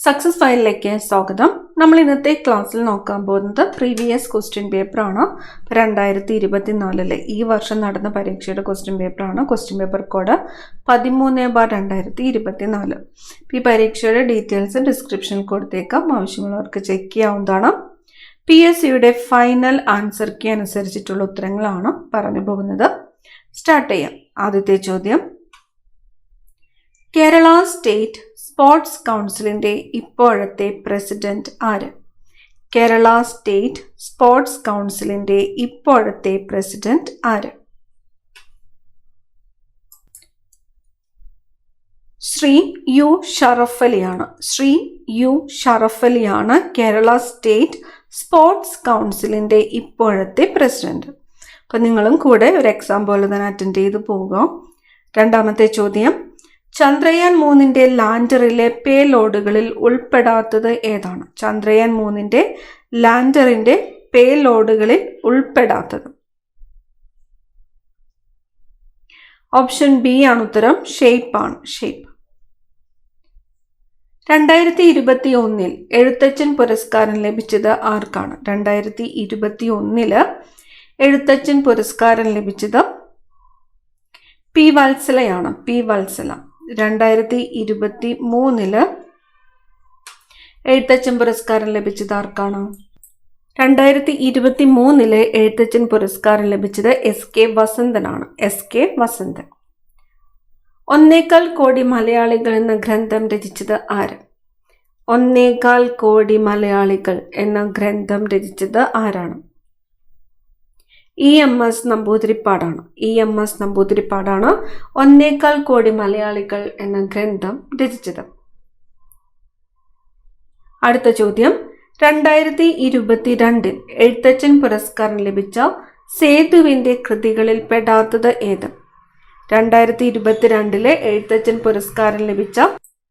Success ഫയലിലേക്ക് സ്വാഗതം. നമ്മൾ ഇന്നത്തെ ക്ലാസ്സിൽ നോക്കാൻ പോകുന്നത് പ്രീവിയസ് ക്വസ്റ്റ്യൻ പേപ്പറാണ്. 2024 ഈ വർഷം നടന്ന പരീക്ഷയുടെ ക്വസ്റ്റ്യൻ പേപ്പറാണ്. Question paper code 13/2024. ഈ പരീക്ഷയുടെ ഡീറ്റെയിൽസ് ഡിസ്ക്രിപ്ഷനിൽ കൊടുത്തേക്കാം, ആവശ്യമുള്ളവർക്ക് ചെക്ക് ചെയ്യാവുന്നതാണ്. PSCയുടെ ഫൈനൽ ആൻസർ കീ അനുസരിച്ചിട്ടുള്ള ഉത്തരങ്ങളാണ് പറഞ്ഞു പോകുന്നത്. സ്റ്റാർട്ട് ചെയ്യാം. ആദ്യത്തെ ചോദ്യം, കേരള സ്റ്റേറ്റ് സ്പോർട്സ് കൗൺസിലിന്റെ ഇപ്പോഴത്തെ പ്രസിഡന്റ് ആര്? കേരള സ്റ്റേറ്റ് സ്പോർട്സ് കൗൺസിലിന്റെ ഇപ്പോഴത്തെ പ്രസിഡന്റ് ആര്? ശ്രീ യു ഷറഫലിയാണ്. ശ്രീ യു ഷറഫലിയാണ് കേരള സ്റ്റേറ്റ് സ്പോർട്സ് കൗൺസിലിന്റെ ഇപ്പോഴത്തെ പ്രസിഡന്റ്. അപ്പം നിങ്ങളും കൂടെ ഒരു എക്സാം പോലെ തന്നെ അറ്റൻഡ് ചെയ്ത് പോവുക. രണ്ടാമത്തെ ചോദ്യം, ചന്ദ്രയാൻ 3 ലാൻഡറിലെ പേ ലോഡുകളിൽ ഉൾപ്പെടാത്തത് ഏതാണ്? ചന്ദ്രയാൻ 3 ലാൻഡറിന്റെ പേ ലോഡുകളിൽ ഉൾപ്പെടാത്തത്. ഓപ്ഷൻ ബി ആണ് ഉത്തരം. ഷേപ്പ് ആണ്. ഷേപ്പ്. 2021 എഴുത്തച്ഛൻ പുരസ്കാരം ലഭിച്ചത് ആർക്കാണ്? 2021 എഴുത്തച്ഛൻ പുരസ്കാരം ലഭിച്ചത് പി വത്സലയാണ്. പി വത്സല. 2023 എഴുത്തച്ഛൻ പുരസ്കാരം ലഭിച്ചത് ആർക്കാണ്? 2023 എഴുത്തച്ഛൻ പുരസ്കാരം ലഭിച്ചത് SK വസന്തനാണ്. SK വസന്തൻ. 1.25 കോടി മലയാളികൾ എന്ന ഗ്രന്ഥം രചിച്ചത് ആര്? 1.25 കോടി മലയാളികൾ എന്ന ഗ്രന്ഥം രചിച്ചത് ആരാണ്? EMS നമ്പൂതിരിപ്പാടാണ്. EMS നമ്പൂതിരിപ്പാടാണ് 1.25 കോടി മലയാളികൾ എന്ന ഗ്രന്ഥം രചിച്ചത്. അടുത്ത ചോദ്യം, 2022 എഴുത്തച്ഛൻ പുരസ്കാരം ലഭിച്ച സേതുവിന്റെ കൃതികളിൽ പെടാത്തത് ഏത്? 2022 എഴുത്തച്ഛൻ പുരസ്കാരം ലഭിച്ച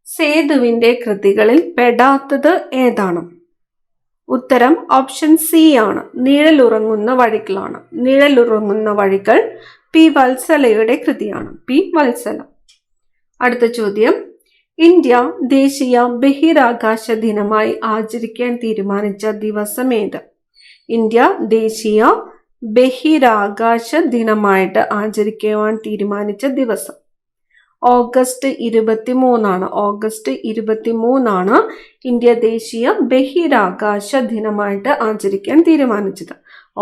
സേതുവിന്റെ കൃതികളിൽ പെടാത്തത് ഏതാണ്? ഉത്തരം ഓപ്ഷൻ സി ആണ്. നിഴലുറങ്ങുന്ന വഴികളാണ്. നിഴലുറങ്ങുന്ന വഴികൾ പി വത്സലയുടെ കൃതിയാണ്. പി വത്സല. അടുത്ത ചോദ്യം, ഇന്ത്യ ദേശീയ ബഹിരാകാശ ദിനമായി ആചരിക്കാൻ തീരുമാനിച്ച ദിവസം ഏത്? ഇന്ത്യ ദേശീയ ബഹിരാകാശ ദിനമായിട്ട് ആചരിക്കുവാൻ തീരുമാനിച്ച ദിവസം ഓഗസ്റ്റ് 23 ആണ്. ഓഗസ്റ്റ് 23 ഇന്ത്യ ദേശീയ ബഹിരാകാശ ദിനമായിട്ട് ആചരിക്കാൻ തീരുമാനിച്ചത്.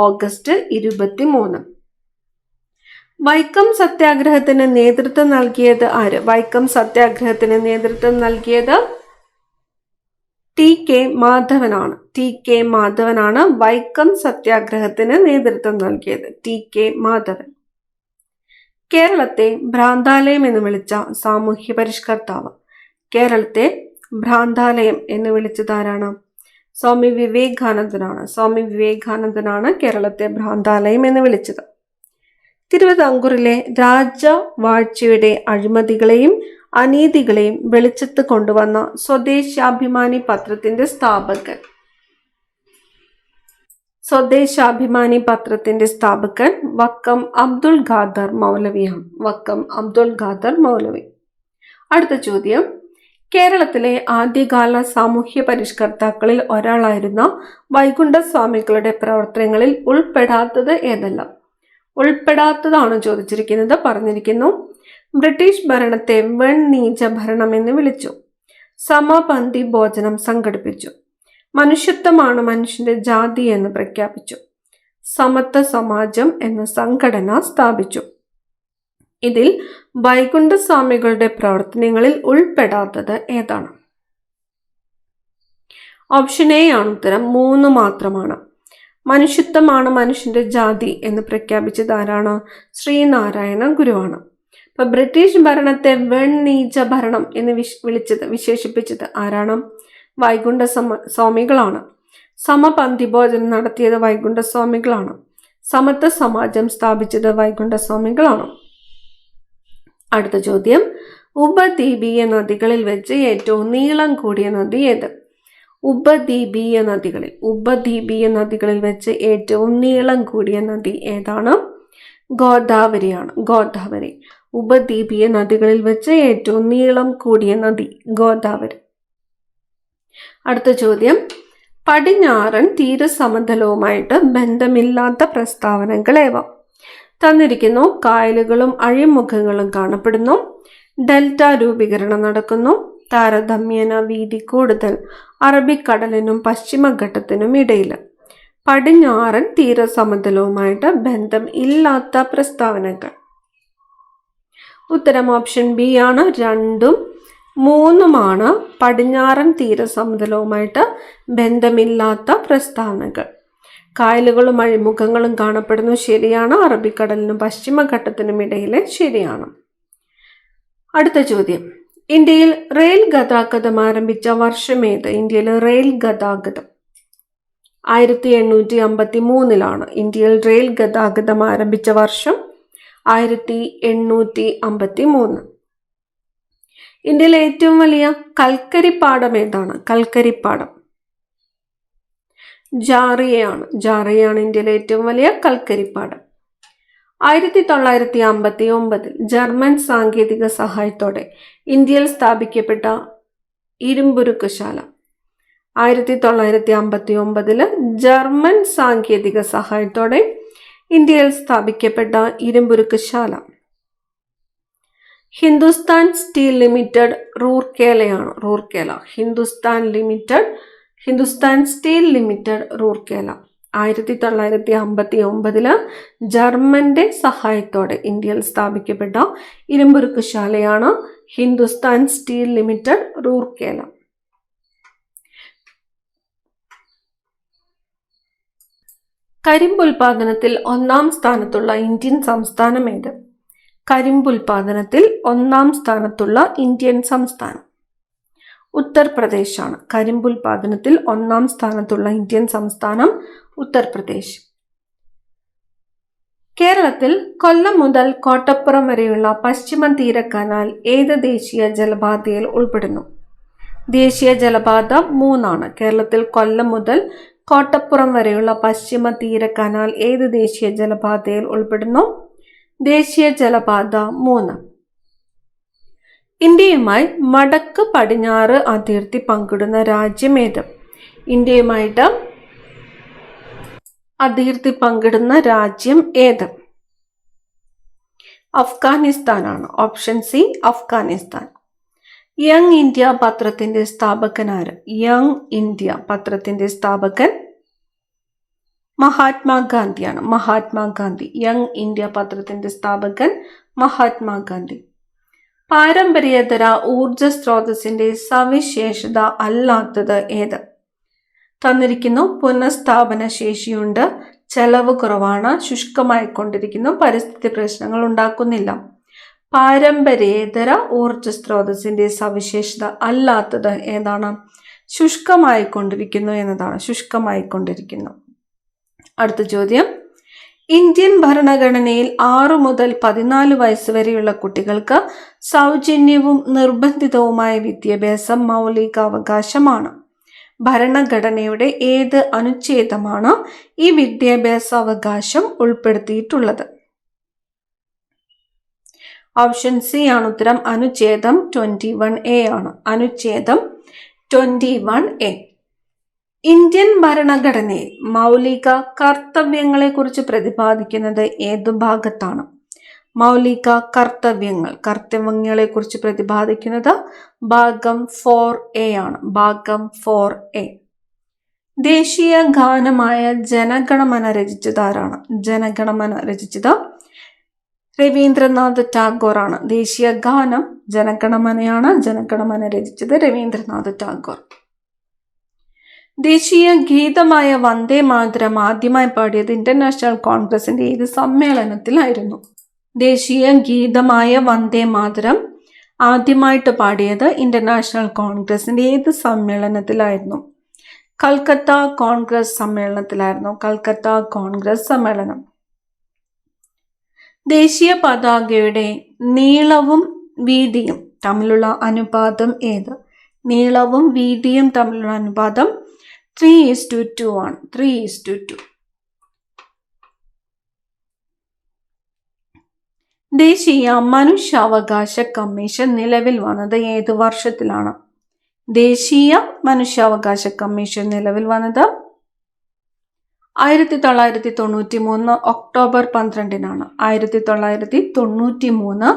ഓഗസ്റ്റ് 23. വൈക്കം സത്യാഗ്രഹത്തിന് നേതൃത്വം നൽകിയത് ആര്? വൈക്കം സത്യാഗ്രഹത്തിന് നേതൃത്വം നൽകിയത് TK മാധവനാണ്. TK മാധവനാണ് വൈക്കം സത്യാഗ്രഹത്തിന് നേതൃത്വം നൽകിയത്. TK മാധവൻ. കേരളത്തെ ഭ്രാന്താലയം എന്ന് വിളിച്ച സാമൂഹ്യ പരിഷ്കർത്താവ്. കേരളത്തെ ഭ്രാന്താലയം എന്ന് വിളിച്ചത് ആരാണ്? സ്വാമി വിവേകാനന്ദനാണ്. സ്വാമി വിവേകാനന്ദനാണ് കേരളത്തെ ഭ്രാന്താലയം എന്ന് വിളിച്ചത്. തിരുവിതാംകൂറിലെ രാജവാഴ്ചയുടെ അഴിമതികളെയും അനീതികളെയും വെളിച്ചത്ത് കൊണ്ടുവന്ന സ്വദേശാഭിമാനി പത്രത്തിന്റെ സ്ഥാപകൻ. സ്വദേശാഭിമാനി പത്രത്തിന്റെ സ്ഥാപകൻ വക്കം അബ്ദുൽ ഖാദർ മൗലവിയാണ്. വക്കം അബ്ദുൽ ഖാദർ മൗലവി. അടുത്ത ചോദ്യം, കേരളത്തിലെ ആദ്യകാല സാമൂഹ്യ പരിഷ്കർത്താക്കളിൽ ഒരാളായിരുന്ന വൈകുണ്ഠസ്വാമികളുടെ പ്രവർത്തനങ്ങളിൽ ഉൾപ്പെടാത്തത് ഏതെല്ലാം? ഉൾപ്പെടാത്തതാണ് ചോദിച്ചിരിക്കുന്നത്. പറഞ്ഞിരിക്കുന്നു, ബ്രിട്ടീഷ് ഭരണത്തെ വെണ്ണീച്ച ഭരണം എന്ന് വിളിച്ചു. സമപന്തി ഭോജനം സംഘടിപ്പിച്ചു. മനുഷ്യത്വമാണ് മനുഷ്യന്റെ ജാതി എന്ന് പ്രഖ്യാപിച്ചു. സമത്വ സമാജം എന്ന സംഘടന സ്ഥാപിച്ചു. ഇതിൽ വൈകുണ്ഠസ്വാമികളുടെ പ്രവർത്തനങ്ങളിൽ ഉൾപ്പെടാത്തത് ഏതാണ്? ഓപ്ഷൻ എ ആണ് ഉത്തരം. 3 മാത്രമാണ്. മനുഷ്യത്വമാണ് മനുഷ്യന്റെ ജാതി എന്ന് പ്രഖ്യാപിച്ചത് ആരാണ്? ശ്രീനാരായണ ഗുരുവാണ്. അപ്പൊ ബ്രിട്ടീഷ് ഭരണത്തെ വെണ്ണീച്ച ഭരണം എന്ന് വിശേഷിപ്പിച്ചത് ആരാണ്? വൈകുണ്ഠ സ്വാമികളാണ്. സമപന്തി ഭോജനം നടത്തിയത് വൈകുണ്ഠസ്വാമികളാണ്. സമത്വ സമാജം സ്ഥാപിച്ചത് വൈകുണ്ഠസ്വാമികളാണ്. അടുത്ത ചോദ്യം, ഉപദ്വീപീയ നദികളിൽ വെച്ച് ഏറ്റവും നീളം കൂടിയ നദി ഏത്? ഉപദ്വീപീയ നദികളിൽ വെച്ച് ഏറ്റവും നീളം കൂടിയ നദി ഏതാണ്? ഗോദാവരിയാണ്. ഗോദാവരി. ഉപദ്വീപീയ നദികളിൽ വെച്ച് ഏറ്റവും നീളം കൂടിയ നദി ഗോദാവരി. അടുത്ത ചോദ്യം, പടിഞ്ഞാറൻ തീരസമതലവുമായിട്ട് ബന്ധമില്ലാത്ത പ്രസ്താവനകൾ ഏവ? തന്നിരിക്കുന്നു. കായലുകളും അഴിമുഖങ്ങളും കാണപ്പെടുന്നു, ഡെൽറ്റ രൂപീകരണം നടക്കുന്നു, താരതമ്യേന വീതി കൂടുതൽ, അറബിക്കടലിനും പശ്ചിമഘട്ടത്തിനും ഇടയിൽ. പടിഞ്ഞാറൻ തീരസമതലവുമായിട്ട് ബന്ധം ഇല്ലാത്ത പ്രസ്താവനകൾ. ഉത്തരം ഓപ്ഷൻ ബി ആണ്. 2ഉം 3ഉമാണ് പടിഞ്ഞാറൻ തീരസമതലവുമായിട്ട് ബന്ധമില്ലാത്ത പ്രസ്താവനകൾ. കായലുകളും അഴിമുഖങ്ങളും കാണപ്പെടുന്നു, ശരിയാണ്. അറബിക്കടലിനും പശ്ചിമഘട്ടത്തിനും ഇടയിലെ ശരിയാണ്. അടുത്ത ചോദ്യം, ഇന്ത്യയിൽ റെയിൽ ഗതാഗതം ആരംഭിച്ച വർഷമേത്? ഇന്ത്യയിൽ റെയിൽ ഗതാഗതം 1853 ഇന്ത്യയിൽ റെയിൽ ഗതാഗതം ആരംഭിച്ച വർഷം 1853. ഇന്ത്യയിലെ ഏറ്റവും വലിയ കൽക്കരിപ്പാടം ഏതാണ്? കൽക്കരിപ്പാടം ജാറിയയാണ് ഇന്ത്യയിലെ ഏറ്റവും വലിയ കൽക്കരിപ്പാടം. 1959 ജർമ്മൻ സാങ്കേതിക സഹായത്തോടെ ഇന്ത്യയിൽ സ്ഥാപിക്കപ്പെട്ട ഇരുമ്പുരുക്കുശാല. 1959 ജർമ്മൻ സാങ്കേതിക സഹായത്തോടെ ഇന്ത്യയിൽ സ്ഥാപിക്കപ്പെട്ട ഇരുമ്പുരുക്കുശാല Hindustan steel limited Rourkela. Hindustan steel limited Rourkela 1959 ജർമ്മന്റെ സഹായത്തോടെ ഇന്ത്യയിൽ സ്ഥാപിക്കപ്പെട്ട ഇരുമ്പുരുക്കുശാലയാണ് ഹിന്ദുസ്ഥാൻ സ്റ്റീൽ ലിമിറ്റഡ് റൂർക്കേല. കരിമ്പുൽപാദനത്തിൽ 1-ാം സ്ഥാനത്തുള്ള ഇന്ത്യൻ സംസ്ഥാനം ഏത്? കരിമ്പുൽപാദനത്തിൽ 1-ാം സ്ഥാനത്തുള്ള ഇന്ത്യൻ സംസ്ഥാനം ഉത്തർപ്രദേശാണ്. കരിമ്പുൽപാദനത്തിൽ 1-ാം സ്ഥാനത്തുള്ള ഇന്ത്യൻ സംസ്ഥാനം ഉത്തർപ്രദേശ്. കേരളത്തിൽ കൊല്ലം മുതൽ കോട്ടപ്പുറം വരെയുള്ള പശ്ചിമ തീര കനാൽ ഏത് ദേശീയ ജലപാതയിൽ ഉൾപ്പെടുന്നു? ദേശീയ ജലപാത 3 കേരളത്തിൽ കൊല്ലം മുതൽ കോട്ടപ്പുറം വരെയുള്ള പശ്ചിമ തീര കനാൽ ഏത് ദേശീയ ജലപാതയിൽ ഉൾപ്പെടുന്നു? ദേശീയ ജലപാത 3. ഇന്ത്യയുമായി വടക്ക് പടിഞ്ഞാറ് അതിർത്തി പങ്കിടുന്ന രാജ്യം ഏത്? ഇന്ത്യയുമായിട്ട് അതിർത്തി പങ്കിടുന്ന രാജ്യം ഏത്? അഫ്ഗാനിസ്ഥാനാണ്. Option C Afghanistan. Young India പത്രത്തിന്റെ സ്ഥാപകൻ ആര്? യങ് ഇന്ത്യ പത്രത്തിന്റെ സ്ഥാപകൻ മഹാത്മാഗാന്ധിയാണ്. മഹാത്മാഗാന്ധി. യങ് ഇന്ത്യ പത്രത്തിന്റെ സ്ഥാപകൻ മഹാത്മാഗാന്ധി. പാരമ്പര്യേതര ഊർജ സ്രോതസ്സിന്റെ സവിശേഷത അല്ലാത്തത് ഏത്? തന്നിരിക്കുന്നു. പുനഃസ്ഥാപന ശേഷിയുണ്ട്, ചെലവ് കുറവാണ്, ശുഷ്കമായിക്കൊണ്ടിരിക്കുന്നു, പരിസ്ഥിതി പ്രശ്നങ്ങൾ ഉണ്ടാക്കുന്നില്ല. പാരമ്പര്യേതര ഊർജ സ്രോതസ്സിന്റെ സവിശേഷത അല്ലാത്തത് ഏതാണ്? ശുഷ്കമായിക്കൊണ്ടിരിക്കുന്നു എന്നതാണ്. ശുഷ്കമായിക്കൊണ്ടിരിക്കുന്നു. അടുത്ത ചോദ്യം, ഇന്ത്യൻ ഭരണഘടനയിൽ 6 മുതൽ 14 വയസ്സ് വരെയുള്ള കുട്ടികൾക്ക് സൗജന്യവും നിർബന്ധിതവുമായ വിദ്യാഭ്യാസം മൗലികാവകാശമാണ്. ഭരണഘടനയുടെ ഏത് അനുച്ഛേദമാണ് ഈ വിദ്യാഭ്യാസ അവകാശം ഉൾപ്പെടുത്തിയിട്ടുള്ളത്? ഓപ്ഷൻ സി ആണ് ഉത്തരം. അനുച്ഛേദം 21A ആണ്. അനുച്ഛേദം 21A. ഇന്ത്യൻ ഭരണഘടനയിൽ മൗലിക കർത്തവ്യങ്ങളെ കുറിച്ച് പ്രതിപാദിക്കുന്നത് ഏതു ഭാഗത്താണ്? മൗലിക കർത്തവ്യങ്ങളെ കുറിച്ച് പ്രതിപാദിക്കുന്നത് ഭാഗം 4A ആണ്. ഭാഗം 4A. ദേശീയ ഗാനമായ ജനഗണമന രചിച്ചത് ആരാണ്? ജനഗണമന രചിച്ചത് രവീന്ദ്രനാഥ് ടാഗോർ ആണ്. ദേശീയ ഗാനം ജനഗണമനയാണ്. ജനഗണമന രചിച്ചത് രവീന്ദ്രനാഥ് ടാഗോർ. ദേശീയ ഗീതമായ വന്ദേ മാതരം ആദ്യമായി പാടിയത് ഇന്റർനാഷണൽ കോൺഗ്രസിന്റെ ഏത് സമ്മേളനത്തിലായിരുന്നു? ദേശീയ ഗീതമായ വന്ദേ മാതരം ആദ്യമായിട്ട് പാടിയത് ഇന്റർനാഷണൽ കോൺഗ്രസിന്റെ ഏത് സമ്മേളനത്തിലായിരുന്നു? കൽക്കത്ത കോൺഗ്രസ് സമ്മേളനത്തിലായിരുന്നു. കൽക്കത്ത കോൺഗ്രസ് സമ്മേളനം. ദേശീയ പതാകയുടെ നീളവും വീതിയും തമ്മിലുള്ള അനുപാതം ഏത്? നീളവും വീതിയും തമ്മിലുള്ള അനുപാതം 3:2 ആണ്. 3:2. ദേശീയ മനുഷ്യാവകാശ കമ്മീഷൻ നിലവിൽ വന്നത് ഏത് വർഷത്തിലാണ്? ദേശീയ മനുഷ്യാവകാശ കമ്മീഷൻ നിലവിൽ വന്നത് 1993 ഒക്ടോബർ 12-നാണ്. 1993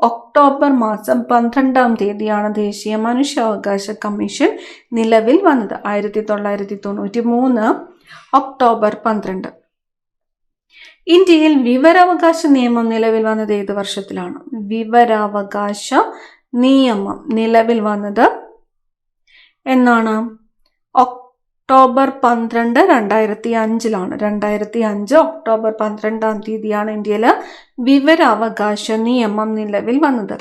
ഒക്ടോബർ മാസം 12-ാം തീയതിയാണ് ദേശീയ മനുഷ്യാവകാശ കമ്മീഷൻ നിലവിൽ വന്നത്. 1993 ഒക്ടോബർ 12. ഇന്ത്യയിൽ വിവരാവകാശ നിയമം നിലവിൽ വന്നത് ഏത് വർഷത്തിലാണ്? വിവരാവകാശ നിയമം നിലവിൽ വന്നത് എന്നാണ്? ഒക്ടോബർ 12, 2005-ലാണ്. 2005 ഒക്ടോബർ 12-ാം തീയതിയാണ് ഇന്ത്യയിൽ വിവരാവകാശ നിയമം നിലവിൽ വന്നത്.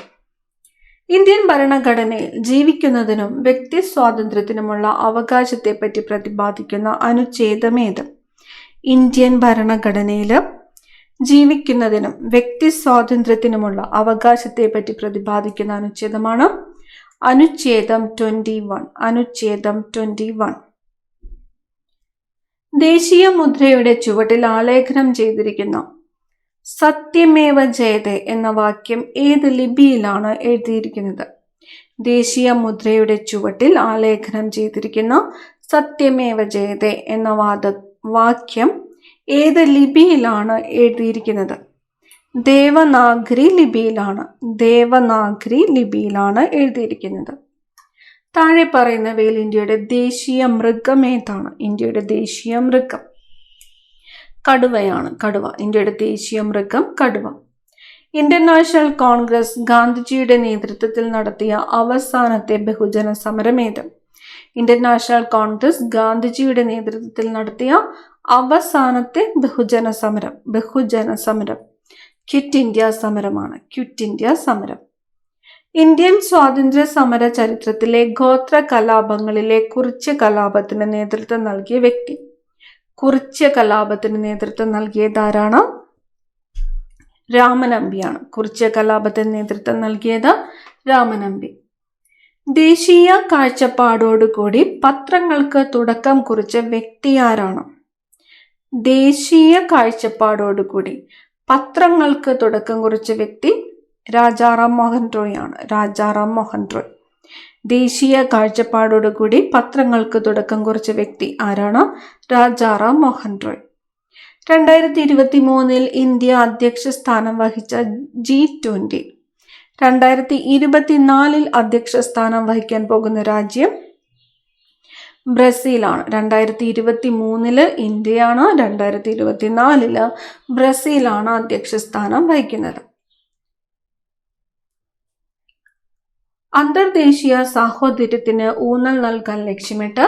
ഇന്ത്യൻ ഭരണഘടനയിൽ ജീവിക്കുന്നതിനും വ്യക്തി സ്വാതന്ത്ര്യത്തിനുമുള്ള അവകാശത്തെപ്പറ്റി പ്രതിപാദിക്കുന്ന അനുച്ഛേദമേത്? ഇന്ത്യൻ ഭരണഘടനയിൽ ജീവിക്കുന്നതിനും വ്യക്തി സ്വാതന്ത്ര്യത്തിനുമുള്ള അവകാശത്തെപ്പറ്റി പ്രതിപാദിക്കുന്ന അനുച്ഛേദമാണ് അനുച്ഛേദം 21. അനുച്ഛേദം 21. ദേശീയ മുദ്രയുടെ ചുവട്ടിൽ ആലേഖനം ചെയ്തിരിക്കുന്ന സത്യമേവ ജയതേ എന്ന വാക്യം ഏത് ലിപിയിലാണ് എഴുതിയിരിക്കുന്നത്? ദേശീയ മുദ്രയുടെ ചുവട്ടിൽ ആലേഖനം ചെയ്തിരിക്കുന്ന സത്യമേവ ജയതേ എന്ന വാക്യം ഏത് ലിപിയിലാണ് എഴുതിയിരിക്കുന്നത്? ദേവനാഗരി ലിപിയിലാണ്. ദേവനാഗരി ലിപിയിലാണ് എഴുതിയിരിക്കുന്നത്. താഴെ പറയുന്നവയിൽ ഇന്ത്യയുടെ ദേശീയ മൃഗം ഏതാണ്? ഇന്ത്യയുടെ ദേശീയ മൃഗം കടുവയാണ്. കടുവ. ഇന്ത്യയുടെ ദേശീയ മൃഗം കടുവ. ഇന്ത്യൻ നാഷണൽ കോൺഗ്രസ് ഗാന്ധിജിയുടെ നേതൃത്വത്തിൽ നടത്തിയ അവസാനത്തെ ബഹുജന സമരം ഏത്? ഇന്ത്യൻ നാഷണൽ കോൺഗ്രസ് ഗാന്ധിജിയുടെ നേതൃത്വത്തിൽ നടത്തിയ അവസാനത്തെ ബഹുജന സമരം ക്വിറ്റ് ഇന്ത്യ സമരമാണ്. ക്വിറ്റ് ഇന്ത്യ സമരം. ഇന്ത്യൻ സ്വാതന്ത്ര്യ സമര ചരിത്രത്തിലെ ഗോത്ര കലാപങ്ങളിലെ കുറിച്യ കലാപത്തിന് നേതൃത്വം നൽകിയ വ്യക്തി? കുറിച്യ കലാപത്തിന് നേതൃത്വം നൽകിയതാരാണ്? രാമനമ്പിയാണ്. കുറിച്യ കലാപത്തിന് നേതൃത്വം നൽകിയത് രാമനമ്പി. ദേശീയ കാഴ്ചപ്പാടോടുകൂടി പത്രങ്ങൾക്ക് തുടക്കം കുറിച്ച വ്യക്തി ആരാണ്? ദേശീയ കാഴ്ചപ്പാടോടുകൂടി പത്രങ്ങൾക്ക് തുടക്കം കുറിച്ച വ്യക്തി രാജാറാം മോഹൻ റോയ് ആണ്. രാജാറാം മോഹൻ റോയ്. ദേശീയ കാഴ്ചപ്പാടോടുകൂടി പത്രങ്ങൾക്ക് തുടക്കം കുറിച്ച വ്യക്തി ആരാണ്? രാജാറാം മോഹൻ റോയ്. 2023 ഇന്ത്യ അധ്യക്ഷ സ്ഥാനം വഹിച്ച G20 2024 അധ്യക്ഷ സ്ഥാനം വഹിക്കാൻ പോകുന്ന രാജ്യം ബ്രസീലാണ്. 2023 ഇന്ത്യയാണ്, 2024 ബ്രസീലാണ് അധ്യക്ഷ സ്ഥാനം വഹിക്കുന്നത്. അന്തർദേശീയ സാഹോദര്യത്തിന് ഊന്നൽ നൽകാൻ ലക്ഷ്യമിട്ട്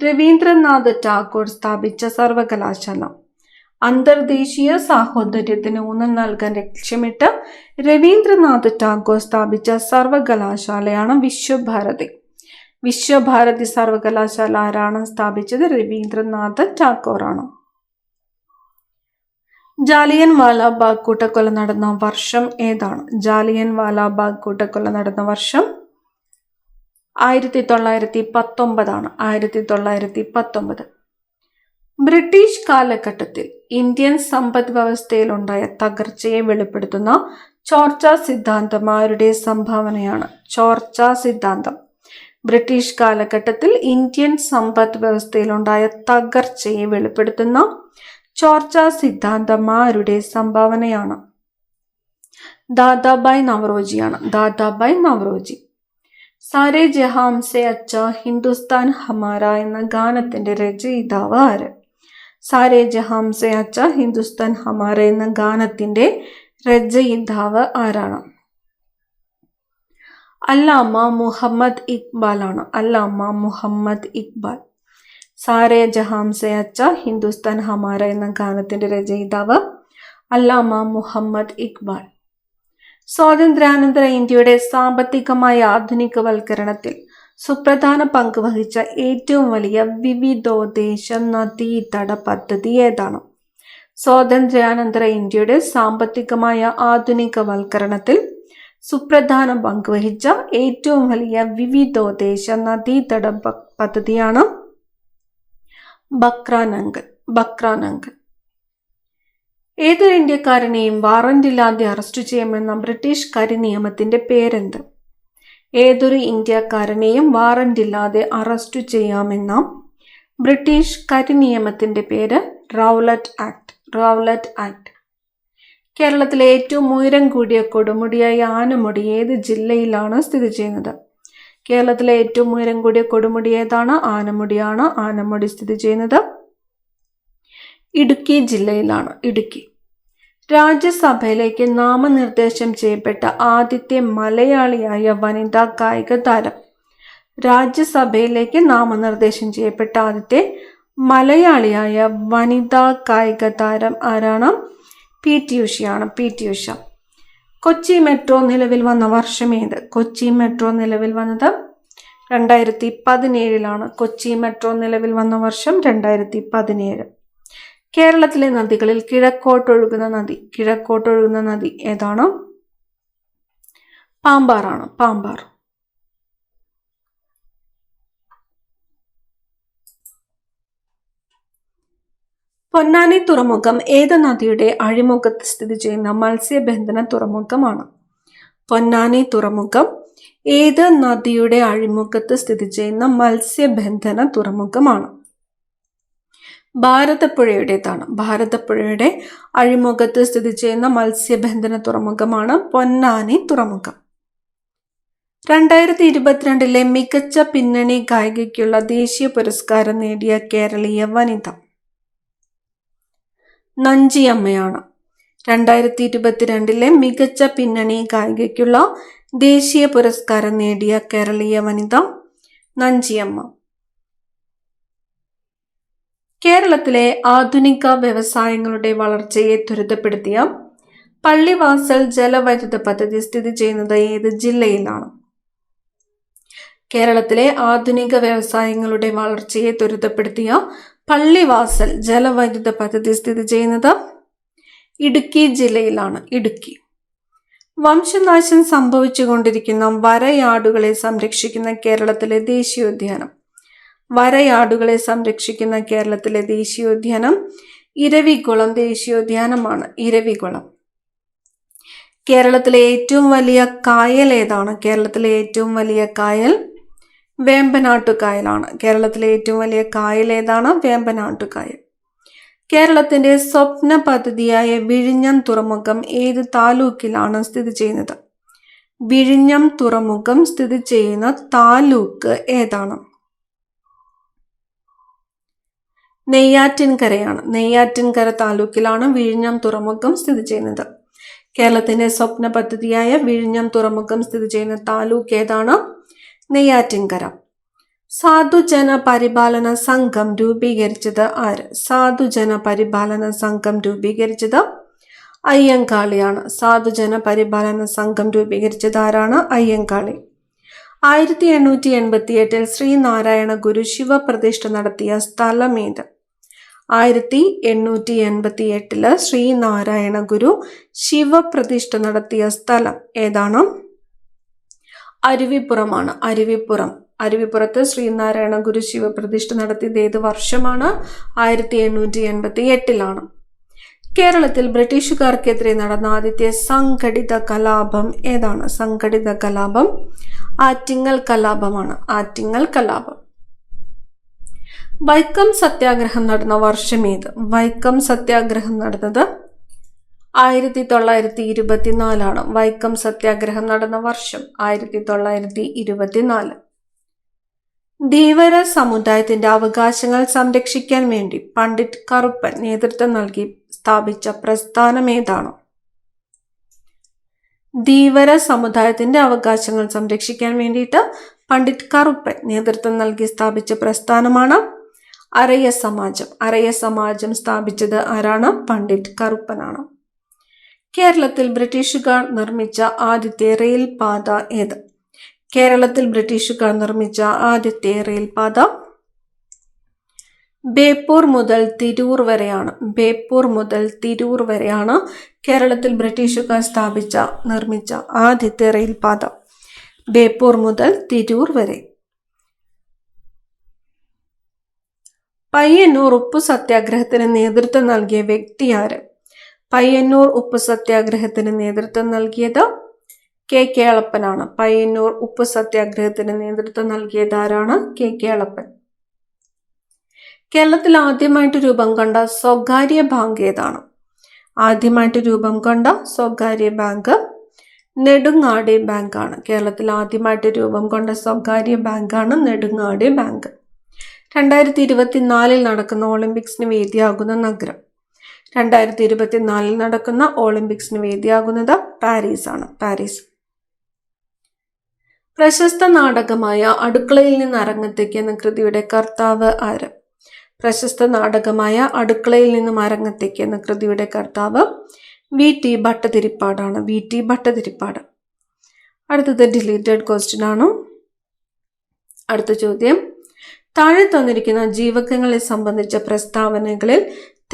രവീന്ദ്രനാഥ് ടാഗോർ സ്ഥാപിച്ച സർവകലാശാല? അന്തർദേശീയ സാഹോദര്യത്തിന് ഊന്നൽ നൽകാൻ ലക്ഷ്യമിട്ട് രവീന്ദ്രനാഥ് ടാഗോർ സ്ഥാപിച്ച സർവകലാശാലയാണ് വിശ്വഭാരതി. വിശ്വഭാരതി സർവകലാശാല ആരാണ് സ്ഥാപിച്ചത്? രവീന്ദ്രനാഥ് ടാഗോർ ആണ്. ജാലിയൻ വാലാബാഗ് കൂട്ടക്കൊല നടന്ന വർഷം ഏതാണ്? ജാലിയൻ വാലാബാഗ് കൂട്ടക്കൊല നടന്ന വർഷം 1919 ആണ്. 1919. ബ്രിട്ടീഷ് കാലഘട്ടത്തിൽ ഇന്ത്യൻ സമ്പദ് വ്യവസ്ഥയിലുണ്ടായ തകർച്ചയെ വെളിപ്പെടുത്തുന്ന ചോർച്ചാ സിദ്ധാന്തം ആരുടെ സംഭാവനയാണ്? ചോർച്ചാ സിദ്ധാന്തം. ബ്രിട്ടീഷ് കാലഘട്ടത്തിൽ ഇന്ത്യൻ സമ്പദ് വ്യവസ്ഥയിലുണ്ടായ തകർച്ചയെ വെളിപ്പെടുത്തുന്ന ചോർച്ചാ സിദ്ധാന്തം ആരുടെ സംഭാവനയാണ്? ദാദാബായ് നവറോജിയാണ്. ദാദാബായ് നവറോജി. സാരേ ജഹാം സെ അച്ച ഹിന്ദുസ്ഥാൻ ഹമാര എന്ന ഗാനത്തിന്റെ രചയിതാവ് ആര്? സാരേ ജഹാം സെ അച്ച ഹിന്ദുസ്ഥാൻ ഹമാര എന്ന ഗാനത്തിന്റെ രചയിതാവ് ആരാണ്? അല്ലാമ മുഹമ്മദ് ഇക്ബാൽ ആണ്. അല്ലാമ മുഹമ്മദ് ഇക്ബാൽ. സാരേ ജഹാം സെ അച്ച ഹിന്ദുസ്ഥാൻ ഹമാര എന്ന ഗാനത്തിന്റെ രചയിതാവ് അല്ലാമ മുഹമ്മദ് ഇക്ബാൽ. സ്വാതന്ത്ര്യാനന്തര ഇന്ത്യയുടെ സാമ്പത്തികമായ ആധുനികവൽക്കരണത്തിൽ സുപ്രധാന പങ്ക് വഹിച്ച ഏറ്റവും വലിയ വിവിധോദ്ദേശ നദീതട പദ്ധതി ഏതാണ്? സ്വാതന്ത്ര്യാനന്തര ഇന്ത്യയുടെ സാമ്പത്തികമായ ആധുനികവൽക്കരണത്തിൽ സുപ്രധാന പങ്ക് വഹിച്ച ഏറ്റവും വലിയ വിവിധോദ്ദേശ നദീതട പദ്ധതിയാണ് ബക്രാനങ്കൽ. ബക്രാനങ്കൽ. ഏതൊരു ഇന്ത്യക്കാരനെയും വാറന്റില്ലാതെ അറസ്റ്റ് ചെയ്യുമെന്ന ബ്രിട്ടീഷ് കരിനിയമത്തിന്റെ പേരെന്ത്? ഏതൊരു ഇന്ത്യക്കാരനെയും വാറന്റില്ലാതെ അറസ്റ്റ് ചെയ്യാമെന്ന ബ്രിട്ടീഷ് കരിനിയമത്തിന്റെ പേര് റൗലറ്റ് ആക്ട്. Rowlatt act. കേരളത്തിലെ ഏറ്റവും ഉയരം കൂടിയ കൊടുമുടിയായ ആനമുടി ഏത് ജില്ലയിലാണ് സ്ഥിതി ചെയ്യുന്നത്? കേരളത്തിലെ ഏറ്റവും ഉയരം കൂടിയ കൊടുമുടി ഏതാണ്? ആനമുടിയാണ്. ആനമുടി സ്ഥിതി ചെയ്യുന്നത് ഇടുക്കി ജില്ലയിലാണ്. ഇടുക്കി. രാജ്യസഭയിലേക്ക് നാമനിർദ്ദേശം ചെയ്യപ്പെട്ട ആദ്യത്തെ മലയാളിയായ വനിതാ കായിക താരം. രാജ്യസഭയിലേക്ക് നാമനിർദ്ദേശം ചെയ്യപ്പെട്ട ആദ്യത്തെ മലയാളിയായ വനിതാ കായിക താരം ആരാണ്? PT ഉഷയാണ്. PT Usha. Kochi metro നിലവിൽ വന്ന വർഷം ഏത്? കൊച്ചി മെട്രോ നിലവിൽ വന്നത് 2017. കൊച്ചി മെട്രോ നിലവിൽ വന്ന വർഷം 2017. കേരളത്തിലെ നദികളിൽ കിഴക്കോട്ടൊഴുകുന്ന നദി ഏതാണ്? പാമ്പാറാണ്. പാമ്പാർ. പൊന്നാനി തുറമുഖം ഏത് നദിയുടെ അഴിമുഖത്ത് സ്ഥിതി ചെയ്യുന്ന മത്സ്യബന്ധന തുറമുഖമാണ്? പൊന്നാനി തുറമുഖം ഏത് നദിയുടെ അഴിമുഖത്ത് സ്ഥിതി ചെയ്യുന്ന മത്സ്യബന്ധന തുറമുഖമാണ്? ഭാരതപ്പുഴയുടേതാണ്. ഭാരതപ്പുഴയുടെ അഴിമുഖത്ത് സ്ഥിതി ചെയ്യുന്ന മത്സ്യബന്ധന തുറമുഖമാണ് പൊന്നാനി തുറമുഖം. 2022 മികച്ച പിന്നണി ഗായികയ്ക്കുള്ള ദേശീയ പുരസ്കാരം നേടിയ കേരളീയ വനിത നഞ്ചിയമ്മയാണ്. 2022 മികച്ച പിന്നണി ഗായികയ്ക്കുള്ള ദേശീയ പുരസ്കാരം നേടിയ കേരളീയ വനിത നഞ്ചിയമ്മ. കേരളത്തിലെ ആധുനിക വ്യവസായങ്ങളുടെ വളർച്ചയെ ത്വരിതപ്പെടുത്തിയ പള്ളിവാസൽ ജലവൈദ്യുത പദ്ധതി സ്ഥിതി ചെയ്യുന്നത് ഏത് ജില്ലയിലാണ്? കേരളത്തിലെ ആധുനിക വ്യവസായങ്ങളുടെ വളർച്ചയെ ത്വരിതപ്പെടുത്തിയ പള്ളിവാസൽ ജലവൈദ്യുത പദ്ധതി സ്ഥിതി ചെയ്യുന്നത് ഇടുക്കി ജില്ലയിലാണ്. ഇടുക്കി. വംശനാശം സംഭവിച്ചുകൊണ്ടിരിക്കുന്ന വരയാടുകളെ സംരക്ഷിക്കുന്ന കേരളത്തിലെ ദേശീയോദ്യാനം. വരയാടുകളെ സംരക്ഷിക്കുന്ന കേരളത്തിലെ ദേശീയോദ്യാനം ഇരവികുളം ദേശീയോദ്യാനമാണ്. ഇരവികുളം. കേരളത്തിലെ ഏറ്റവും വലിയ കായൽ ഏതാണ്? കേരളത്തിലെ ഏറ്റവും വലിയ കായൽ വേമ്പനാട്ടുകായലാണ്. കേരളത്തിലെ ഏറ്റവും വലിയ കായൽ ഏതാണ്? വേമ്പനാട്ടുകായൽ. കേരളത്തിന്റെ സ്വപ്ന പദ്ധതിയായ വിഴിഞ്ഞം തുറമുഖം ഏത് താലൂക്കിലാണ് സ്ഥിതി ചെയ്യുന്നത്? വിഴിഞ്ഞം തുറമുഖം സ്ഥിതി ചെയ്യുന്ന താലൂക്ക് ഏതാണ്? നെയ്യാറ്റിൻകരയാണ്. നെയ്യാറ്റിൻകര താലൂക്കിലാണ് വിഴിഞ്ഞം തുറമുഖം സ്ഥിതി ചെയ്യുന്നത്. കേരളത്തിന്റെ സ്വപ്ന പദ്ധതിയായ വിഴിഞ്ഞം തുറമുഖം സ്ഥിതി ചെയ്യുന്ന താലൂക്ക് ഏതാണ്? നെയ്യാറ്റിൻകര. സാധുജന പരിപാലന സംഘം രൂപീകരിച്ചത് ആര്? സാധുജന പരിപാലന സംഘം രൂപീകരിച്ചത് അയ്യങ്കാളിയാണ്. സാധുജന പരിപാലന സംഘം രൂപീകരിച്ചത് ആരാണ്? അയ്യങ്കാളി. 1888 ശ്രീനാരായണ ഗുരു ശിവപ്രതിഷ്ഠ നടത്തിയ സ്ഥലം ഏത്? 1888 ശ്രീനാരായണ ഗുരു ശിവപ്രതിഷ്ഠ നടത്തിയ സ്ഥലം ഏതാണ്? അരുവിപ്പുറമാണ്. അരുവിപ്പുറം. അരുവിപ്പുറത്ത് ശ്രീനാരായണ ഗുരു ശിവപ്രതിഷ്ഠ നടത്തിയത് ഏത് വർഷമാണ്? 1888. കേരളത്തിൽ ബ്രിട്ടീഷുകാർക്കെതിരെ നടന്ന ആദ്യത്തെ സംഘടിത കലാപം ഏതാണ്? സംഘടിത കലാപം ആറ്റിങ്ങൽ കലാപമാണ്. ആറ്റിങ്ങൽ കലാപം. വൈക്കം സത്യാഗ്രഹം നടന്ന വർഷം ഏത്? വൈക്കം സത്യാഗ്രഹം നടന്നത് 1924. വൈക്കം സത്യാഗ്രഹം നടന്ന വർഷം 1924. ധീവര സമുദായത്തിന്റെ അവകാശങ്ങൾ സംരക്ഷിക്കാൻ വേണ്ടി പണ്ഡിറ്റ് കറുപ്പൻ നേതൃത്വം നൽകി സ്ഥാപിച്ച പ്രസ്ഥാനം ഏതാണ്? ധീവര സമുദായത്തിന്റെ അവകാശങ്ങൾ സംരക്ഷിക്കാൻ വേണ്ടിയിട്ട് പണ്ഡിറ്റ് കറുപ്പൻ നേതൃത്വം നൽകി സ്ഥാപിച്ച പ്രസ്ഥാനമാണ് അരയ സമാജം. അരയ സമാജം സ്ഥാപിച്ചത് ആരാണ്? പണ്ഡിറ്റ് കറുപ്പനാണ്. കേരളത്തിൽ ബ്രിട്ടീഷുകാർ നിർമ്മിച്ച ആദ്യത്തെ റെയിൽ പാത ഏത്? കേരളത്തിൽ ബ്രിട്ടീഷുകാർ നിർമ്മിച്ച ആദ്യത്തെ റെയിൽ പാത ബേപ്പൂർ മുതൽ തിരൂർ വരെയാണ്. ബേപ്പൂർ മുതൽ തിരൂർ വരെയാണ് കേരളത്തിൽ ബ്രിട്ടീഷുകാർ നിർമ്മിച്ച ആദ്യത്തെ റെയിൽ പാത. ബേപ്പൂർ മുതൽ തിരൂർ വരെ. പയ്യന്നൂർ ഉപ്പു സത്യാഗ്രഹത്തിന് നേതൃത്വം നൽകിയ വ്യക്തി ആര്? പയ്യന്നൂർ ഉപ്പു സത്യാഗ്രഹത്തിന് നേതൃത്വം നൽകിയത് കെ കേളപ്പനാണ്. പയ്യന്നൂർ ഉപ്പ് സത്യാഗ്രഹത്തിന് നേതൃത്വം നൽകിയതാരാണ്? കെ കേളപ്പൻ. കേരളത്തിൽ ആദ്യമായിട്ട് രൂപം കൊണ്ട സ്വകാര്യ ബാങ്ക് ഏതാണ്? ആദ്യമായിട്ട് രൂപം കൊണ്ട സ്വകാര്യ ബാങ്ക് നെടുങ്ങാടി ബാങ്കാണ്. കേരളത്തിൽ ആദ്യമായിട്ട് രൂപം കൊണ്ട സ്വകാര്യ ബാങ്കാണ് നെടുങ്ങാടി ബാങ്ക്. 2024 നടക്കുന്ന ഒളിമ്പിക്സിന് വേദിയാകുന്ന നഗരം. 2024 നടക്കുന്ന ഒളിമ്പിക്സിന് വേദിയാകുന്നത് പാരീസ് ആണ്. പാരീസ്. പ്രശസ്ത നാടകമായ അടുക്കളയിൽ നിന്ന് അരങ്ങത്തേക്ക് എന്ന കൃതിയുടെ കർത്താവ് ആര്? പ്രശസ്ത നാടകമായ അടുക്കളയിൽ നിന്നും അരങ്ങത്തേക്ക് എന്ന കൃതിയുടെ കർത്താവ് VT ഭട്ടതിരിപ്പാടാണ്. VT ഭട്ടതിരിപ്പാട്. അടുത്തത് ഡിലീറ്റഡ് ക്വസ്റ്റ്യൻ ആണ്. അടുത്ത ചോദ്യം, താഴെ തന്നിരിക്കുന്ന ജീവകങ്ങളെ സംബന്ധിച്ച പ്രസ്താവനകളിൽ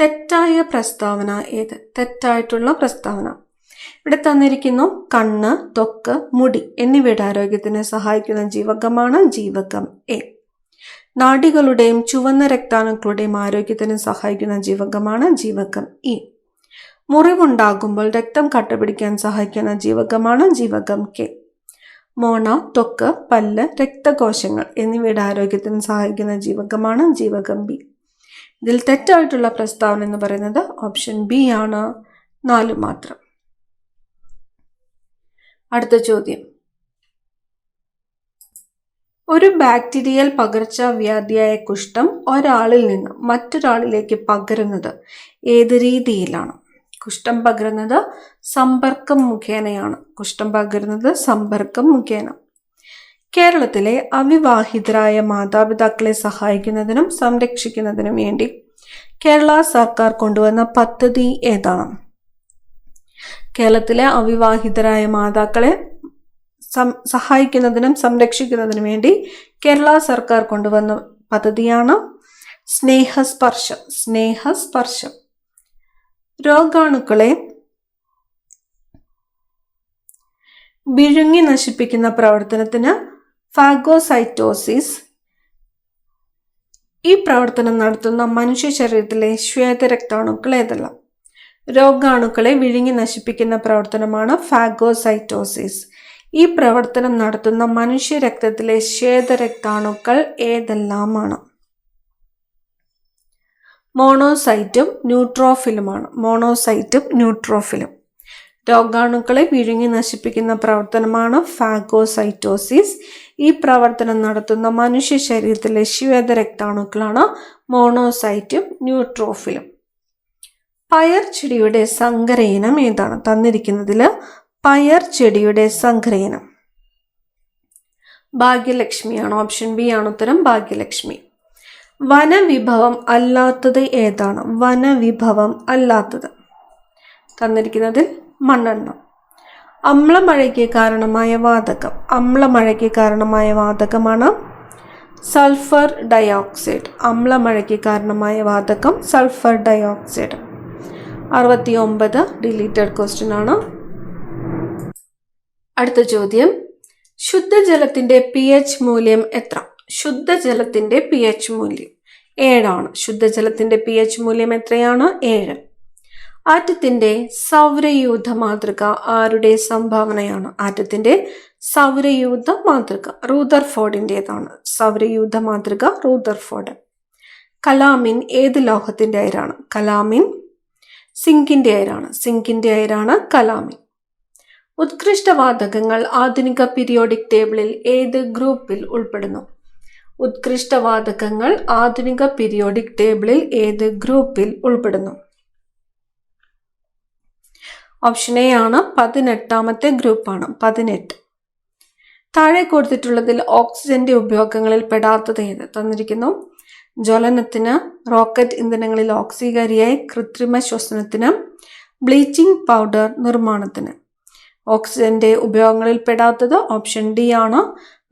തെറ്റായ പ്രസ്താവന ഏത്? തെറ്റായിട്ടുള്ള പ്രസ്താവന. ഇവിടെ തന്നിരിക്കുന്നു കണ്ണ്, ത്വക്ക്, മുടി എന്നിവയുടെ ആരോഗ്യത്തിന് സഹായിക്കുന്ന ജീവകമാണ് ജീവകം A. നാഡികളുടെയും ചുവന്ന രക്താണുക്കളുടെയും ആരോഗ്യത്തിന് സഹായിക്കുന്ന ജീവകമാണ് ജീവകം E. മുറിവുണ്ടാകുമ്പോൾ രക്തം കട്ടപിടിക്കാൻ സഹായിക്കുന്ന ജീവകമാണ് ജീവകം K. മോണ, ത്വക്ക്, പല്ല്, രക്തകോശങ്ങൾ എന്നിവയുടെ ആരോഗ്യത്തിന് സഹായിക്കുന്ന ജീവകമാണ് ജീവകം B. ഇതിൽ തെറ്റായിട്ടുള്ള പ്രസ്താവന എന്ന് പറയുന്നത് ഓപ്ഷൻ B ആണ്, 4 മാത്രം. അടുത്ത ചോദ്യം, ഒരു ബാക്ടീരിയൽ പകർച്ചവ്യാധിയായ കുഷ്ഠം ഒരാളിൽ നിന്ന് മറ്റൊരാളിലേക്ക് പകരുന്നത് ഏത് രീതിയിലാണ്? കുഷ്ഠം പകരുന്നത് സമ്പർക്കം മുഖേനയാണ്. കുഷ്ഠം പകരുന്നത് സമ്പർക്കം മുഖേന. കേരളത്തിലെ അവിവാഹിതരായ മാതാപിതാക്കളെ സഹായിക്കുന്നതിനും സംരക്ഷിക്കുന്നതിനും വേണ്ടി കേരള സർക്കാർ കൊണ്ടുവന്ന പദ്ധതി ഏതാണ്? കേരളത്തിലെ അവിവാഹിതരായ മാതാക്കളെ സഹായിക്കുന്നതിനും സംരക്ഷിക്കുന്നതിനും വേണ്ടി കേരള സർക്കാർ കൊണ്ടുവന്ന പദ്ധതിയാണ് സ്നേഹസ്പർശം. സ്നേഹസ്പർശം. രോഗാണുക്കളെ വിഴുങ്ങി നശിപ്പിക്കുന്ന പ്രവർത്തനത്തിന് ഫാഗോസൈറ്റോസിസ്. ഈ പ്രവർത്തനം നടത്തുന്ന മനുഷ്യ ശരീരത്തിലെ ശ്വേതരക്താണുക്കൾ ഏതെല്ലാം? രോഗാണുക്കളെ വിഴുങ്ങി നശിപ്പിക്കുന്ന പ്രവർത്തനമാണ് ഫാഗോസൈറ്റോസിസ്. ഈ പ്രവർത്തനം നടത്തുന്ന മനുഷ്യ രക്തത്തിലെ ശ്വേതരക്താണുക്കൾ ഏതെല്ലാമാണ്? മോണോസൈറ്റും ന്യൂട്രോഫിലുമാണ്. മോണോസൈറ്റും ന്യൂട്രോഫിലും. രോഗാണുക്കളെ വിഴുങ്ങി നശിപ്പിക്കുന്ന പ്രവർത്തനമാണ് ഫാഗോസൈറ്റോസിസ്. ഈ പ്രവർത്തനം നടത്തുന്ന മനുഷ്യ ശരീരത്തിലെ ശ്വേതരക്താണുക്കളാണ് മോണോസൈറ്റും ന്യൂട്രോഫിലും. പയർ ചെടിയുടെ സങ്കരയിനം ഏതാണ്? തന്നിരിക്കുന്നതിൽ പയർ ചെടിയുടെ സങ്കരയിനം ഭാഗ്യലക്ഷ്മിയാണ്. ഓപ്ഷൻ B ആണ് ഉത്തരം, ഭാഗ്യലക്ഷ്മി. വനവിഭവം അല്ലാത്തത് ഏതാണ്? വനവിഭവം അല്ലാത്തത് തന്നിരിക്കുന്നതിൽ മണ്ണെണ്ണ. അമ്ലമഴയ്ക്ക് കാരണമായ വാതകം. അമ്ലമഴയ്ക്ക് കാരണമായ വാതകമാണ് സൾഫർ ഡയോക്സൈഡ്. അമ്ലമഴയ്ക്ക് കാരണമായ വാതകം സൾഫർ ഡയോക്സൈഡ്. 69 ഡിലീറ്റഡ് ക്വസ്റ്റ്യൻ ആണ്. അടുത്ത ചോദ്യം, ശുദ്ധജലത്തിന്റെ pH മൂല്യം എത്ര? ശുദ്ധജലത്തിന്റെ pH മൂല്യം 7 ആണ്. ശുദ്ധജലത്തിന്റെ pH മൂല്യം എത്രയാണ്? 7. ആറ്റത്തിന്റെ സൗരയൂഥ മാതൃക ആരുടെ സംഭാവനയാണ്? ആറ്റത്തിന്റെ സൗരയൂഥ മാതൃക റൂദർഫോർഡിൻ്റെതാണ്. സൗരയൂഥ മാതൃക റൂദർഫോർഡ്. കലാമിൻ ഏത് ലോഹത്തിന്റെ അയിരാണ്? കലാമിൻ സിങ്കിന്റെ അയിരാണ്. സിങ്കിന്റെ അയിരാണ് കലാമിൻ. ഉത്കൃഷ്ടവാതകങ്ങൾ ആധുനിക പീരിയോഡിക് ടേബിളിൽ ഏത് ഗ്രൂപ്പിൽ ഉൾപ്പെടുന്നു? ഉത്കൃഷ്ടവാതകങ്ങൾ ആധുനിക പീരിയോഡിക് ടേബിളിൽ ഏത് ഗ്രൂപ്പിൽ ഉൾപ്പെടുന്നു? ഓപ്ഷൻ A ആണ്, 18ാമത്തെ ഗ്രൂപ്പാണ്. 18. താഴെ കൊടുത്തിട്ടുള്ളതിൽ ഓക്സിജന്റെ ഉപയോഗങ്ങളിൽ പെടാത്തത് ഏത്? തന്നിരിക്കുന്നു ജ്വലനത്തിന്, റോക്കറ്റ് ഇന്ധനങ്ങളിൽ ഓക്സീകരിയായി, കൃത്രിമ ശ്വസനത്തിന്, ബ്ലീച്ചിങ് പൗഡർ നിർമ്മാണത്തിന്. ഓക്സിജന്റെ ഉപയോഗങ്ങളിൽ പെടാത്തത് ഓപ്ഷൻ D ആണ്,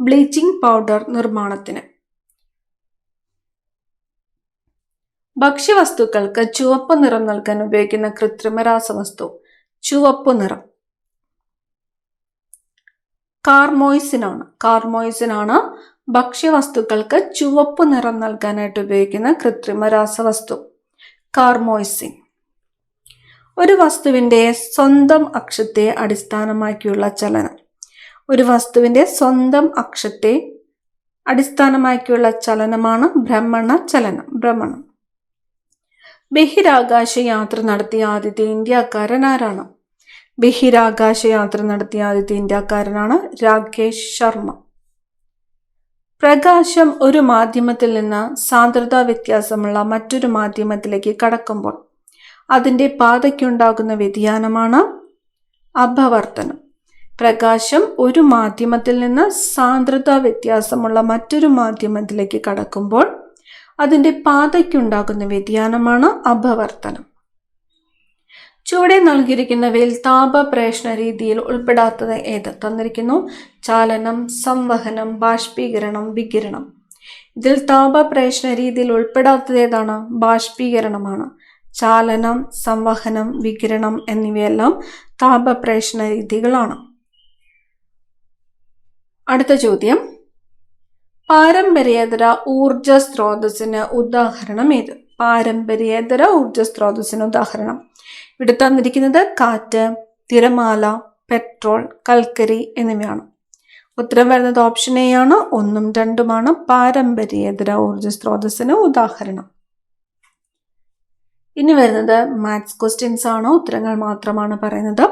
ബ്ലീച്ചിങ് പൗഡർ നിർമ്മാണത്തിന്. ഭക്ഷ്യവസ്തുക്കൾക്ക് ചുവപ്പ് നിറം നൽകാൻ ഉപയോഗിക്കുന്ന കൃത്രിമ രാസവസ്തു. ചുവപ്പ് നിറം കാർമോയിസിനാണ്. കാർമോയിസിനാണ് ഭക്ഷ്യവസ്തുക്കൾക്ക് ചുവപ്പ് നിറം നൽകാനായിട്ട് ഉപയോഗിക്കുന്ന കൃത്രിമ രാസവസ്തു. കാർമോയിസിൻ. ഒരു വസ്തുവിന്റെ സ്വന്തം അക്ഷത്തെ അടിസ്ഥാനമാക്കിയുള്ള ചലനം. ഒരു വസ്തുവിന്റെ സ്വന്തം അക്ഷത്തെ അടിസ്ഥാനമാക്കിയുള്ള ചലനമാണ് ഭ്രമണം. ബഹിരാകാശ യാത്ര നടത്തിയ ആദ്യത്തെ ഇന്ത്യക്കാരൻ ആരാണ്? രാകേഷ് ശർമ്മ. പ്രകാശം ഒരു മാധ്യമത്തിൽ നിന്ന് സാന്ദ്രതാ വ്യത്യാസമുള്ള മറ്റൊരു മാധ്യമത്തിലേക്ക് കടക്കുമ്പോൾ അതിന്റെ പാതയ്ക്കുണ്ടാകുന്ന വ്യതിയാനമാണ് അപവർത്തനം. പ്രകാശം ഒരു മാധ്യമത്തിൽ നിന്ന് സാന്ദ്രതാ വ്യത്യാസമുള്ള മറ്റൊരു മാധ്യമത്തിലേക്ക് കടക്കുമ്പോൾ അതിന്റെ പാതയ്ക്കുണ്ടാകുന്ന വ്യതിയാനമാണ് അപവർത്തനം. ചുവടെ നൽകിയിരിക്കുന്നവയിൽ താപപ്രേഷണ രീതിയിൽ ഉൾപ്പെടാത്തത് ഏത്? തന്നിരിക്കുന്നു ചാലനം, സംവഹനം, ബാഷ്പീകരണം, വികിരണം. ഇതിൽ താപപ്രേഷണ രീതിയിൽ ഉൾപ്പെടാത്തത് ഏതാണ്? ബാഷ്പീകരണമാണ്. ചാലനം, സംവഹനം, വികിരണം എന്നിവയെല്ലാം താപപ്രേഷണ രീതികളാണ്. അടുത്ത ചോദ്യം, പാരമ്പര്യേതര ഊർജ സ്രോതസ്സിന് ഉദാഹരണം ഏത്? പാരമ്പര്യേതര ഊർജ സ്രോതസ്സിന് ഉദാഹരണം ഇവിടെ തന്നിരിക്കുന്നത് കാറ്റ്, തിരമാല, പെട്രോൾ, കൽക്കരി എന്നിവയാണ്. ഉത്തരം വരുന്നത് ഓപ്ഷൻ എ ആണ്. 1ഉം 2ഉമാണ് പാരമ്പര്യേതര ഊർജ സ്രോതസ്സിന് ഉദാഹരണം. ഇനി വരുന്നത് മാത്സ് ക്വസ്റ്റ്യൻസ് ആണ്. ഉത്തരങ്ങൾ മാത്രമാണ് പറയുന്നത്.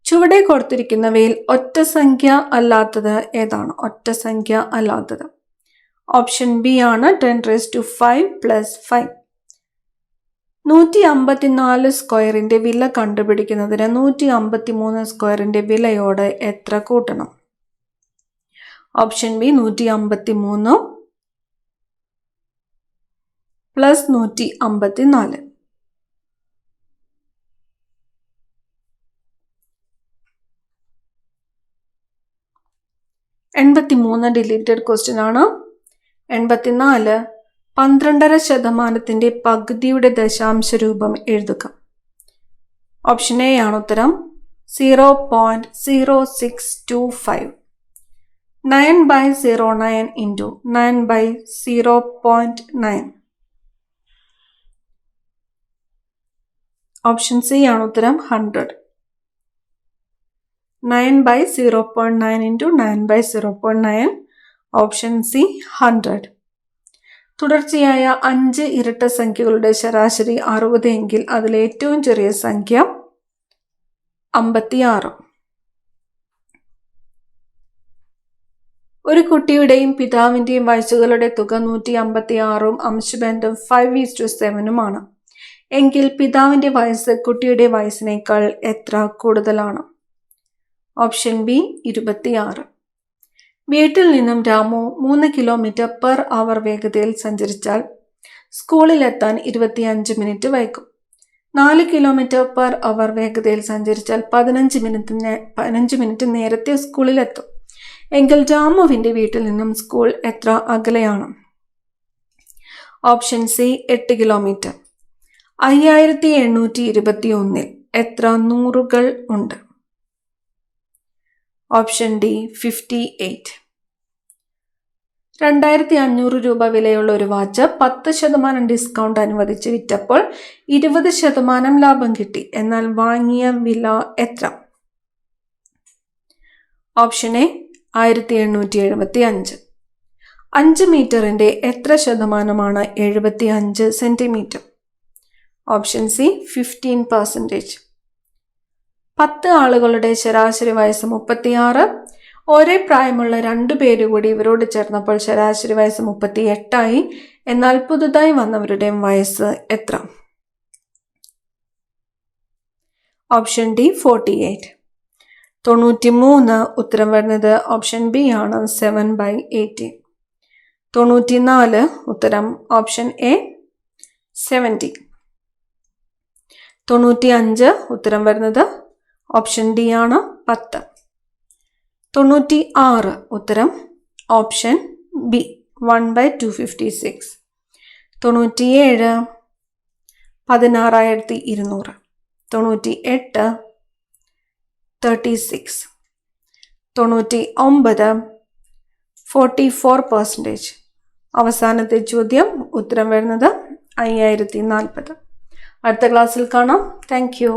ചുവടെ കൊടുത്തിരിക്കുന്നവയിൽ ഒറ്റ സംഖ്യ അല്ലാത്തത് ഏതാണ്? ഓപ്ഷൻ ബി ആണ് 10⁵ + 5. 154 സ്ക്വയറിന്റെ വില കണ്ടുപിടിക്കുന്നതിന് 153 സ്ക്വയറിന്റെ വിലയോട് എത്ര കൂട്ടണം? Option B 153 + 154. 83 ഡിലീറ്റഡ് ക്വസ്റ്റ്യൻ ആണ്. 84 12.5% പകുതിയുടെ ദശാംശ രൂപം എഴുതുക. ഓപ്ഷൻ എ ആണ് ഉത്തരം. 0.0625. 9/09 × 9/0.9. ഓപ്ഷൻ സി ആണ് ഉത്തരം. 100. 9/0.9 × 9/0.9. Option C 100. തുടർച്ചയായ 5 ഇരട്ട സംഖ്യകളുടെ ശരാശരി 60 എങ്കിൽ അതിലെ ഏറ്റവും ചെറിയ സംഖ്യ 56. ഒരു കുട്ടിയുടെയും പിതാവിന്റെയും വയസ്സുകളുടെ തുക 156ഉം അംശബന്ധം 5:7ഉമാണ് എങ്കിൽ പിതാവിന്റെ വയസ്സ് കുട്ടിയുടെ വയസ്സിനേക്കാൾ എത്ര കൂടുതലാണ്? Option B 26. വീട്ടിൽ നിന്നും രാമു 3 km/h വേഗതയിൽ സഞ്ചരിച്ചാൽ സ്കൂളിലെത്താൻ 25 മിനിറ്റ് വൈകും. 4 km/h വേഗതയിൽ സഞ്ചരിച്ചാൽ 15 മിനിറ്റ് നേരത്തെ സ്കൂളിലെത്തും എങ്കിൽ രാമുവിന്റെ വീട്ടിൽ നിന്നും സ്കൂൾ എത്ര അകലെയാണ്? Option C 8 kilometre. 5821 എത്ര നൂറുകൾ ഉണ്ട്? Option D 58. 2500 രൂപ വിലയുള്ള ഒരു വാച്ച് 10% ഡിസ്കൗണ്ട് അനുവദിച്ച് വിറ്റപ്പോൾ 20% ലാഭം കിട്ടി. എന്നാൽ വാങ്ങിയ വില എത്ര? Option A 1875. 5 മീറ്ററിന്റെ എത്ര ശതമാനമാണ് 75 സെന്റിമീറ്റർ? Option C 15%. 10 ആളുകളുടെ ശരാശരി വയസ്സ് 36. ഒരേ പ്രായമുള്ള 2 പേര് കൂടി ഇവരോട് ചേർന്നപ്പോൾ ശരാശരി വയസ്സ് 38 എന്നാൽ പുതുതായി വന്നവരുടെ വയസ്സ് എത്ര? Option D 48. 93 ഉത്തരം വരുന്നത് ഓപ്ഷൻ ബി ആണ് 7/18. 94 ഉത്തരം ഓപ്ഷൻ എ 70. 95 ഉത്തരം വരുന്നത് ഓപ്ഷൻ ഡി ആണ് 10. 96 ഉത്തരം ഓപ്ഷൻ ബി 1/256. 97 16,200. 98 36. 99 44%. അവസാനത്തെ ചോദ്യം ഉത്തരം വരുന്നത് 5040. അടുത്ത ക്ലാസ്സിൽ കാണാം. Thank you.